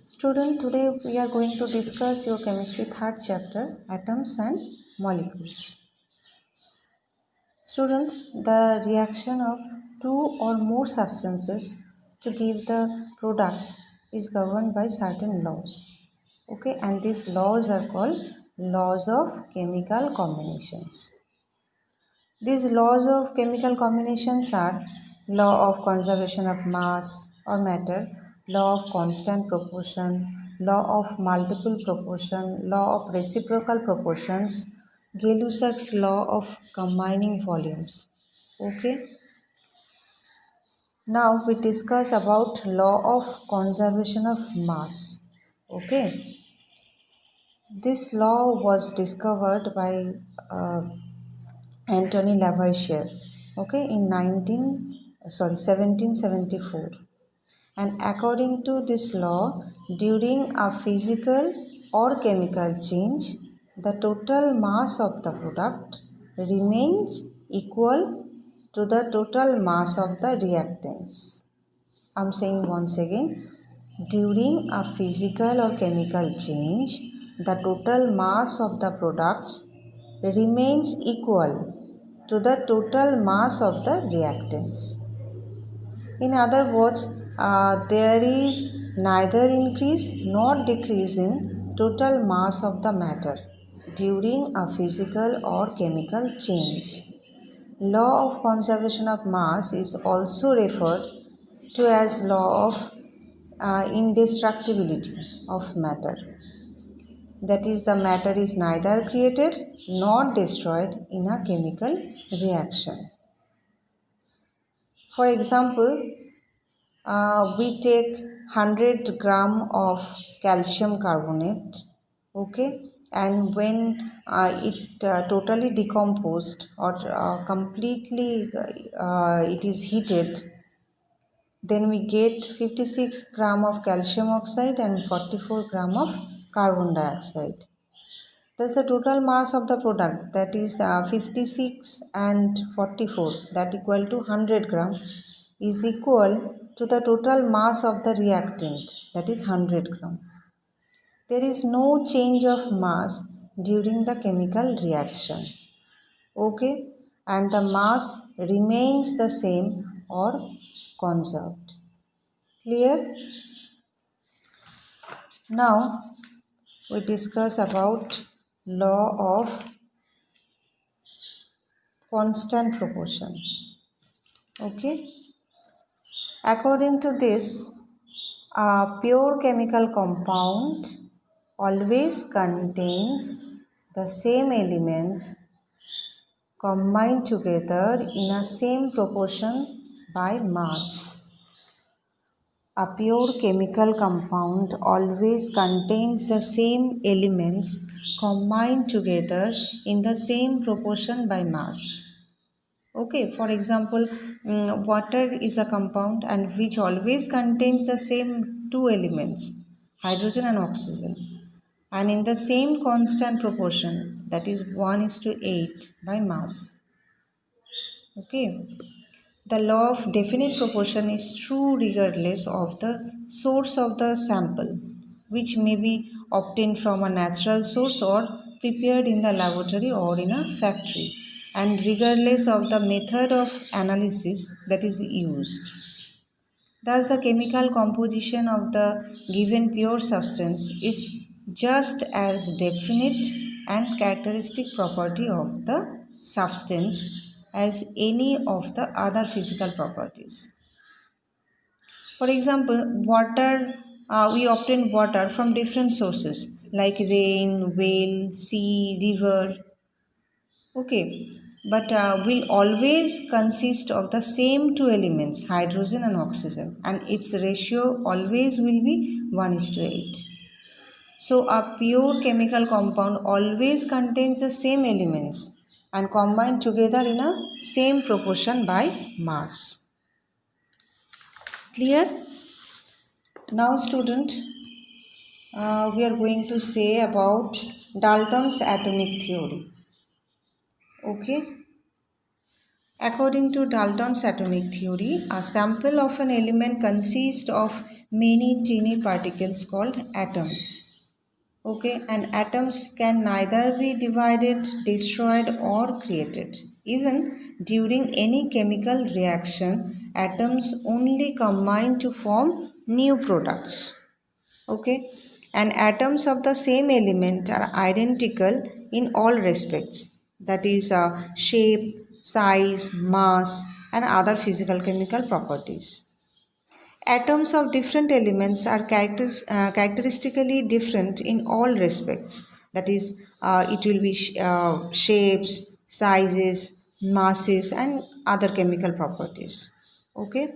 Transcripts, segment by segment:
Student, today we are going to discuss your chemistry third chapter, atoms and molecules. Student, the reaction of two or more substances to give the products is governed by certain laws. Okay, and these laws are called laws of chemical combinations. These laws of chemical combinations are law of conservation of mass or matter, law of constant proportion, law of multiple proportion, law of reciprocal proportions, Gay-Lussac's law of combining volumes. Okay. Now we discuss about law of conservation of mass. Okay. This law was discovered by Anthony Lavoisier, okay, in 1774. And according to this law, during a physical or chemical change, the total mass of the product remains equal to the total mass of the reactants. I'm saying once again, during a physical or chemical change, the total mass of the products remains equal to the total mass of the reactants. In other words, there is neither increase nor decrease in total mass of the matter during a physical or chemical change. Law of conservation of mass is also referred to as law of indestructibility of matter. That is, the matter is neither created nor destroyed in a chemical reaction. For example, we take 100 gram of calcium carbonate, okay, and when it totally decomposed or completely it is heated, then we get 56 gram of calcium oxide and 44 gram of carbon dioxide. That's the total mass of the product, that is 56 and 44, that equal to 100 gram, is equal to the total mass of the reactant, that is 100 gram. There is no change of mass during the chemical reaction, okay, and the mass remains the same or conserved. Clear? Now we discuss about law of constant proportion. Okay. According to this, a pure chemical compound always contains the same elements combined together in a same proportion by mass. A pure chemical compound always contains the same elements combined together in the same proportion by mass. Okay, for example, water is a compound and which always contains the same two elements, hydrogen and oxygen, and in the same constant proportion, that is 1:8 by mass. Okay. The law of definite proportion is true regardless of the source of the sample, which may be obtained from a natural source or prepared in the laboratory or in a factory, and regardless of the method of analysis that is used. Thus, the chemical composition of the given pure substance is just as definite and characteristic property of the substance as any of the other physical properties. For example, water, we obtain water from different sources like rain, whale, sea, river. Okay, but will always consist of the same two elements, hydrogen and oxygen, and its ratio always will be 1:8. So a pure chemical compound always contains the same elements and combined together in a same proportion by mass. Clear? Now student, we are going to say about Dalton's atomic theory. Okay. According to Dalton's atomic theory, a sample of an element consists of many tiny particles called atoms. Okay, and atoms can neither be divided, destroyed, or created. Even during any chemical reaction, atoms only combine to form new products. Okay, and atoms of the same element are identical in all respects, that is, shape, size, mass, and other physical chemical properties. Atoms of different elements are characteristically different in all respects. That is, it will be shapes, sizes, masses, and other chemical properties. Okay.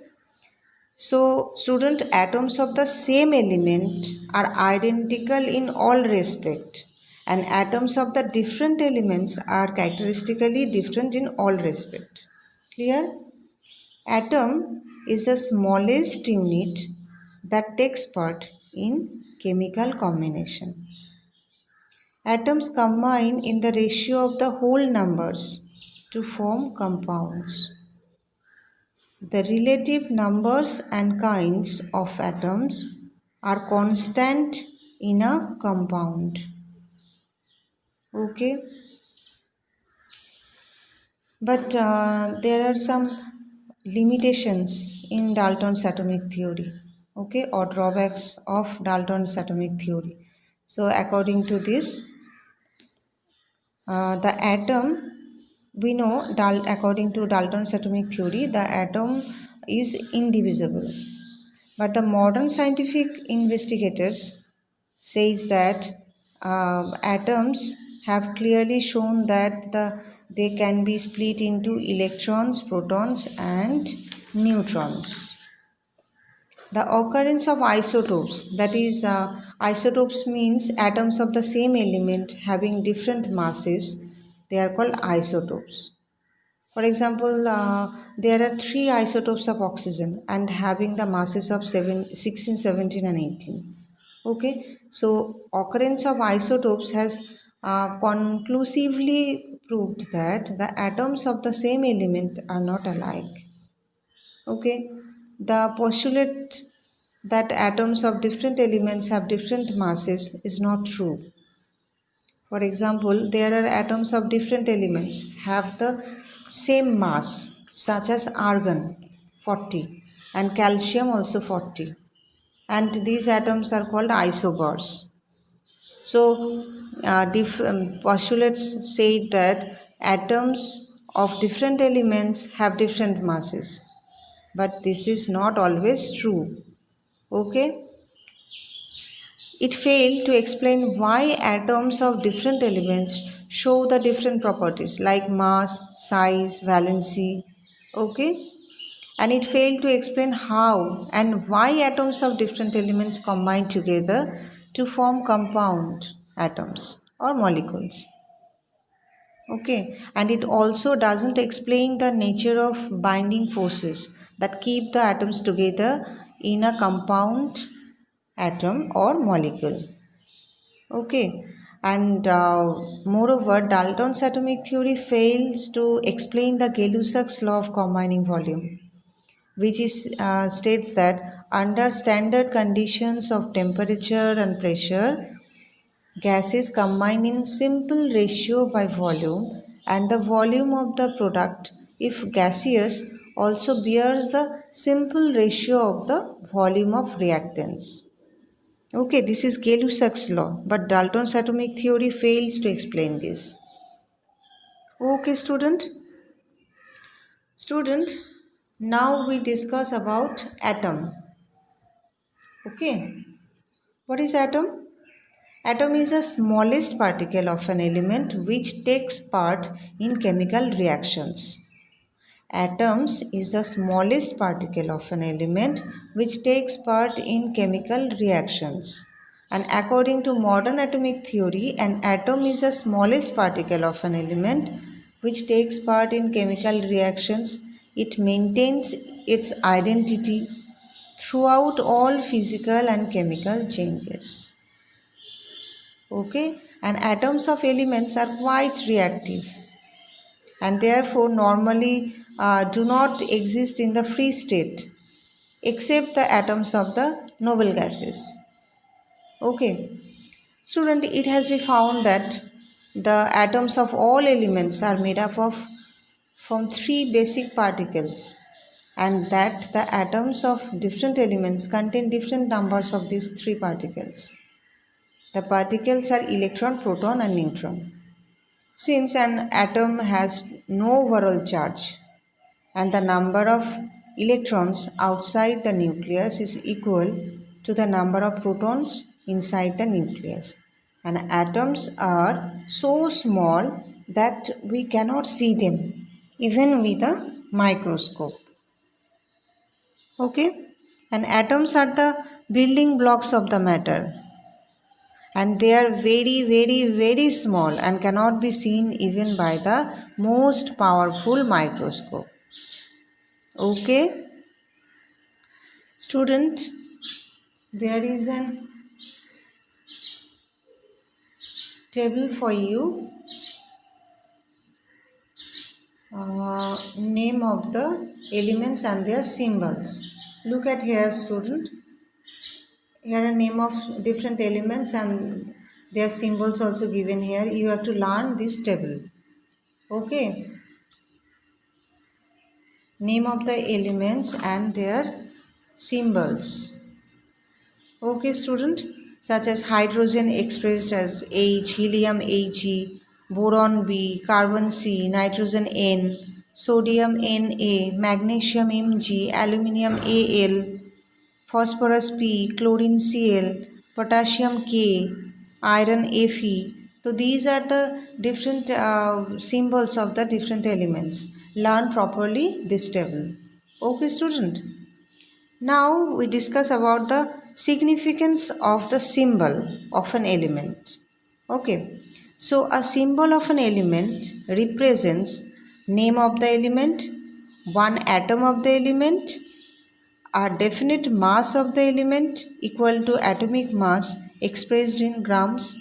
So, student, atoms of the same element are identical in all respect, and atoms of the different elements are characteristically different in all respect. Clear? Atom is the smallest unit that takes part in chemical combination. Atoms combine in the ratio of the whole numbers to form compounds. The relative numbers and kinds of atoms are constant in a compound. Okay, but there are some limitations in Dalton's atomic theory. Okay, or drawbacks of Dalton's atomic theory. So, according to this, the atom, we know, according to Dalton's atomic theory, the atom is indivisible. But the modern scientific investigators says that atoms have clearly shown that they can be split into electrons, protons, and neutrons. The occurrence of isotopes, that is, isotopes means atoms of the same element having different masses, they are called isotopes. For example, there are three isotopes of oxygen and having the masses of 16, 17, and 18. Okay, so occurrence of isotopes has conclusively proved that the atoms of the same element are not alike. Okay, the postulate that atoms of different elements have different masses is not true. For example, there are atoms of different elements have the same mass, such as argon 40 and calcium also 40, and these atoms are called isobars. So, postulates say that atoms of different elements have different masses, but this is not always true. Okay. It failed to explain why atoms of different elements show the different properties like mass, size, valency. Okay? And it failed to explain how and why atoms of different elements combine together to form compound atoms or molecules. Okay, and it also doesn't explain the nature of binding forces that keep the atoms together in a compound atom or molecule. Okay, and moreover, Dalton's atomic theory fails to explain the Gay-Lussac's law of combining volume, which states that under standard conditions of temperature and pressure, gases combine in simple ratio by volume, and the volume of the product, if gaseous, also bears the simple ratio of the volume of reactants. Okay, this is Gay-Lussac's law, but Dalton's atomic theory fails to explain this. Okay, student. Student, now we discuss about atom. Okay, what is atom? Atom is the smallest particle of an element which takes part in chemical reactions. Atoms is the smallest particle of an element which takes part in chemical reactions. And according to modern atomic theory, an atom is the smallest particle of an element which takes part in chemical reactions. It maintains its identity throughout all physical and chemical changes. Okay, and atoms of elements are quite reactive, and therefore normally do not exist in the free state except the atoms of the noble gases. Okay. Student, it has been found that the atoms of all elements are made up of from three basic particles, and that the atoms of different elements contain different numbers of these three particles. The particles are electron, proton and neutron. Since an atom has no overall charge and the number of electrons outside the nucleus is equal to the number of protons inside the nucleus, and atoms are so small that we cannot see them even with a microscope. Okay, and atoms are the building blocks of the matter, and they are very small and cannot be seen even by the most powerful microscope. Okay, student, there is an table for you. Name of the elements and their symbols. Look at here, student. Here are name of different elements and their symbols also given here. You have to learn this table. Okay. Name of the elements and their symbols. Okay, student. Such as hydrogen expressed as H, helium He, boron B, carbon C, nitrogen N, sodium Na, magnesium Mg, aluminium Al, phosphorus P, chlorine Cl, potassium K, iron Fe. So these are the different symbols of the different elements. Learn properly this table. Okay, student. Now we discuss about the significance of the symbol of an element. Okay, so a symbol of an element represents name of the element, one atom of the element, a definite mass of the element equal to atomic mass expressed in grams,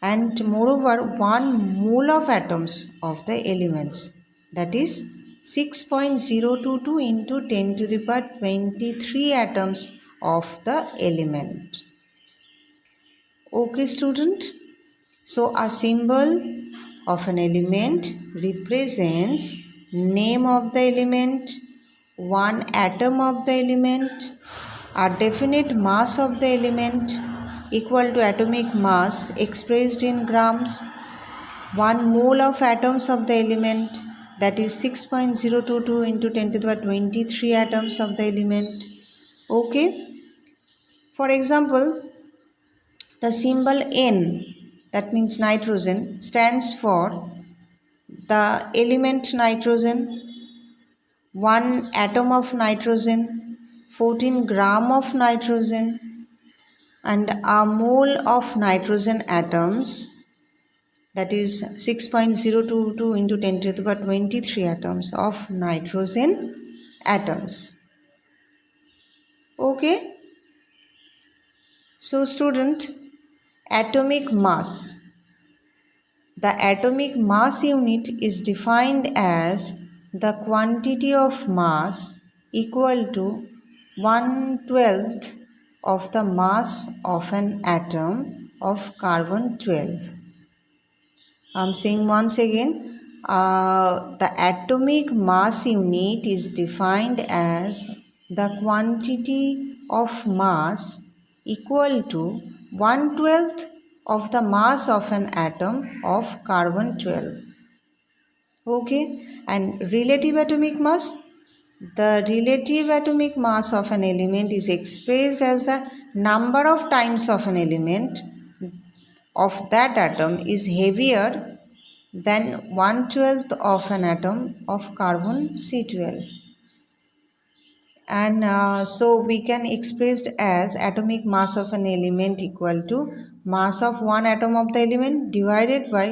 and moreover one mole of atoms of the elements, that is 6.022 into 10 to the power 23 atoms of the element. Okay, student. So a symbol of an element represents name of the element, one atom of the element, a definite mass of the element equal to atomic mass expressed in grams, one mole of atoms of the element, that is 6.022 into 10 to the power 23 atoms of the element. Okay. For example, the symbol N, that means nitrogen, stands for the element nitrogen, one atom of nitrogen, 14 gram of nitrogen, and a mole of nitrogen atoms, that is 6.022 into 10 to the power 23 atoms of nitrogen atoms. Okay. So student, atomic mass. The atomic mass unit is defined as the quantity of mass equal to 1/12 of the mass of an atom of carbon 12. I'm saying once again, the atomic mass unit is defined as the quantity of mass equal to 1/12 of the mass of an atom of carbon 12. Okay, and relative atomic mass. The relative atomic mass of an element is expressed as the number of times of an element of that atom is heavier than 1/12 of an atom of carbon C12. And so we can express as atomic mass of an element equal to mass of one atom of the element divided by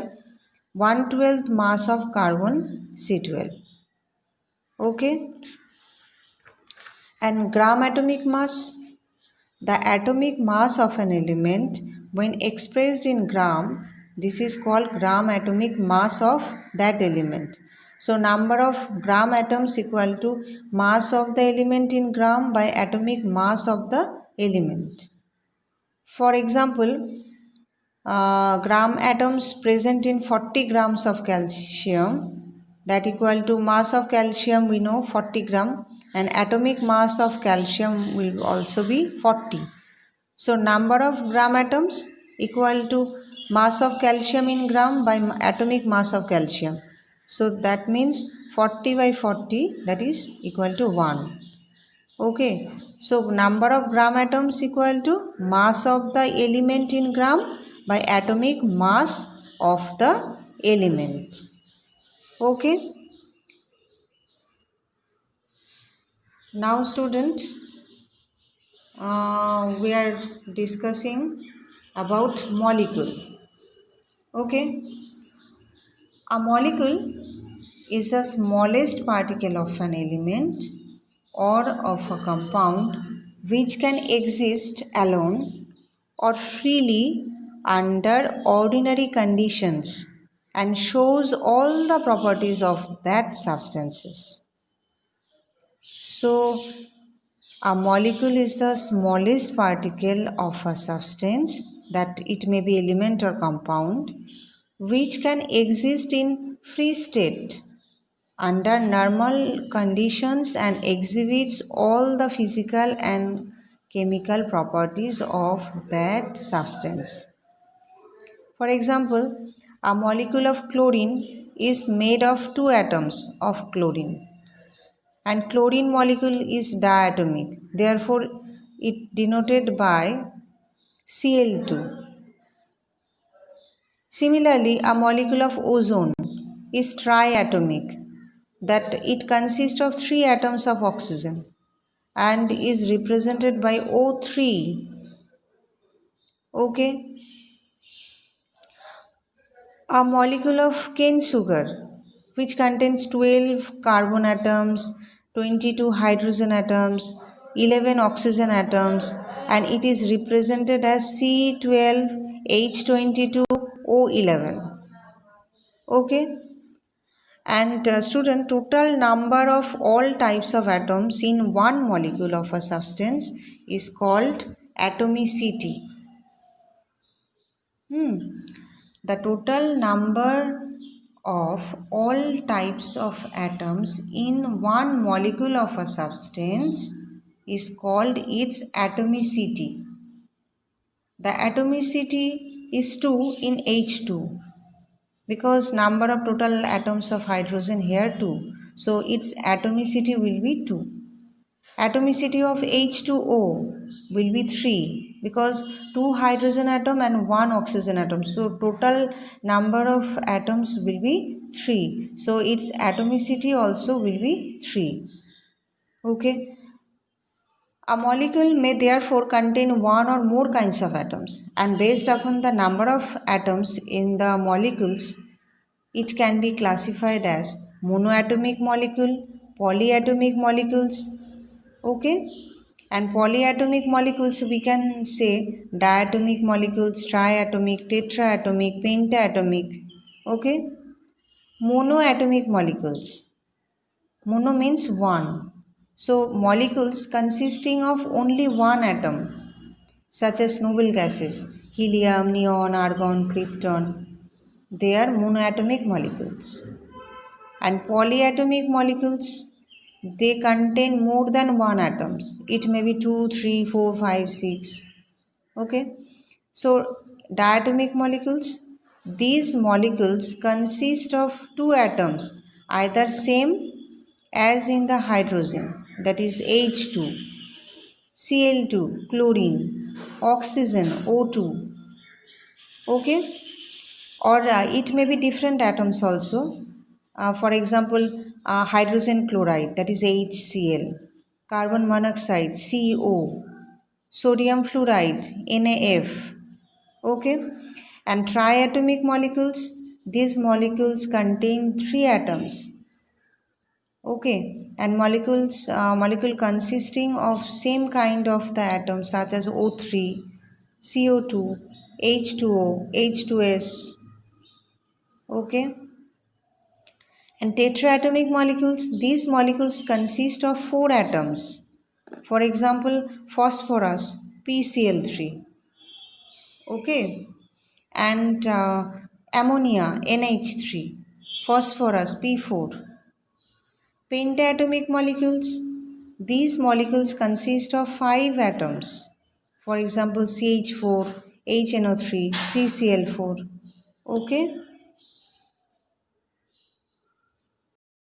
1/12 mass of carbon C12. Okay. And gram atomic mass. The atomic mass of an element when expressed in gram, this is called gram atomic mass of that element. So number of gram atoms equal to mass of the element in gram by atomic mass of the element. For example, gram atoms present in 40 grams of calcium, that equal to mass of calcium we know 40 gram, and atomic mass of calcium will also be 40. So number of gram atoms equal to mass of calcium in gram by atomic mass of calcium. So that means 40 by 40, that is equal to 1. Okay, so number of gram atoms equal to mass of the element in gram by atomic mass of the element. Okay, now student, we are discussing about molecule. Okay, a molecule is the smallest particle of an element or of a compound which can exist alone or freely under ordinary conditions and shows all the properties of that substances. So, a molecule is the smallest particle of a substance, that it may be element or compound, which can exist in free state under normal conditions and exhibits all the physical and chemical properties of that substance. For example, a molecule of chlorine is made of two atoms of chlorine, and chlorine molecule is diatomic, therefore it denoted by Cl2. Similarly, a molecule of ozone is triatomic, that it consists of three atoms of oxygen and is represented by O3. Okay. A molecule of cane sugar, which contains 12 carbon atoms, 22 hydrogen atoms, 11 oxygen atoms, and it is represented as C12H22O11. Okay. And student, total number of all types of atoms in one molecule of a substance is called atomicity. The total number of all types of atoms in one molecule of a substance is called its atomicity. The atomicity is 2 in H2, because number of total atoms of hydrogen here 2, so its atomicity will be 2. Atomicity of H2O will be 3, because 2 hydrogen atom and 1 oxygen atom, so total number of atoms will be 3, so its atomicity also will be 3. Okay, a molecule may therefore contain one or more kinds of atoms, and based upon the number of atoms in the molecules, it can be classified as monoatomic molecule, polyatomic molecules. Okay, and polyatomic molecules we can say diatomic molecules, triatomic, tetraatomic, pentaatomic. Okay, monoatomic molecules. Mono means one. So molecules consisting of only one atom, such as noble gases, helium, neon, argon, krypton, they are monoatomic molecules. And polyatomic molecules, they contain more than one atoms. It may be 2, 3, 4, 5, 6. Okay. So diatomic molecules, these molecules consist of two atoms, either same as in the hydrogen, that is H2, Cl2, chlorine, oxygen, O2. Okay, or it may be different atoms also. For example, hydrogen chloride, that is HCl, carbon monoxide, CO, sodium fluoride, NaF. Okay, and triatomic molecules, these molecules contain three atoms. Okay, and molecule consisting of same kind of the atoms, such as O3, CO2, H2O, H2S. Okay, And tetraatomic molecules, these molecules consist of 4 atoms. For example, phosphorus, PCl3. Okay. And ammonia, NH3. Phosphorus, P4. Pentatomic molecules, these molecules consist of 5 atoms. For example, CH4, HNO3, CCl4. Okay.